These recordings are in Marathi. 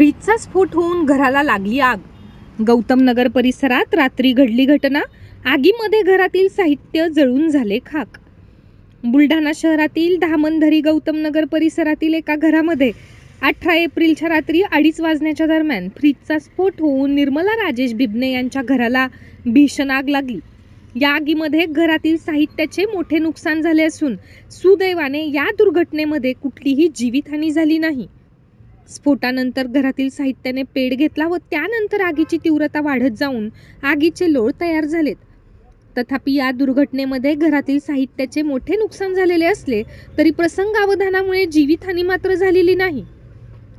फ्रीजचा स्फोट होऊन घराला लागली आग। गौतम नगर परिसरात रात्री घडली घटना। आगीमध्ये घरातील साहित्य जळून झाले खाक। बुलढाणा शहरातील धामणधरी गौतम नगर परिसरातील एका घरामध्ये 18 एप्रिलच्या रात्री 2:30 वाजण्याच्या दरम्यान फ्रीजचा स्फोट होऊन निर्मला राजेश बिबने यांच्या घराला भीषण आग लागली। या आगीमध्ये घरातील साहित्याचे मोठे नुकसान झाले असून सुदैवाने या दुर्घटनेमध्ये कुठलीही जीवितहानी झाली नाही। स्फोटानंतर घरातील साहित्याने पेट घेतला व त्यानंतर आगीची तीव्रता वाढत जाऊन आगीचे लोळ तयार झालेत। तथापि या दुर्घटनेमध्ये घरातील साहित्याचे मोठे नुकसान झालेले असले तरी प्रसंगावधानामुळे जीवितहानी मात्र झालेली नाही।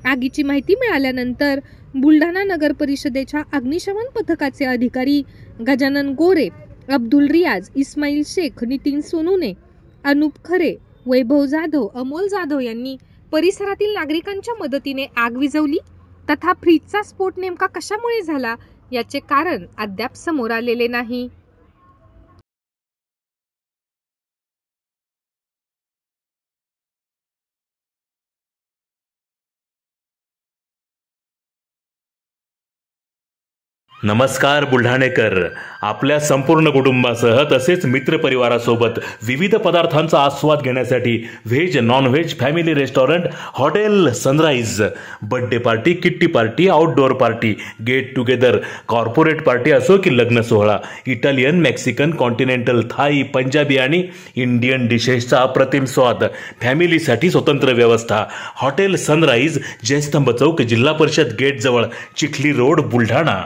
आगीची माहिती मिळाल्यानंतर बुलढाणा नगर परिषदेच्या अग्निशमन पथकाचे अधिकारी गजानन गोरे, अब्दुल रियाज, इस्माईल शेख, नितीन सोनुने, अनुप खरे, वैभव जाधव, अमोल जाधव यांनी परिसरातील नागरिकांच्या मदतीने आग विझवली। तथा फ्रीजचा स्फोट नेमका कशामुळे झाला याचे कारण अद्याप समोर आलेले नाही। नमस्कार बुलढाणेकर, आपल्या संपूर्ण कुटुंबासह तसेच मित्रपरिवारासोबत विविध पदार्थांचा आस्वाद घेण्यासाठी veg non veg family restaurant hotel Sunrise birthday party, kitty party, outdoor party, get together, corporate party असो की लग्न सोहळा, Italian, Mexican, continental, Thai, Punjabi आणि इंडियन डिशेसचा अप्रतिम स्वाद, फॅमिलीसाठी स्वतंत्र व्यवस्था। हॉटेल सनराइज, जयस्तंभ चौक, जिल्हा परिषद गेट जवळ, चिखली रोड, बुलढाणा।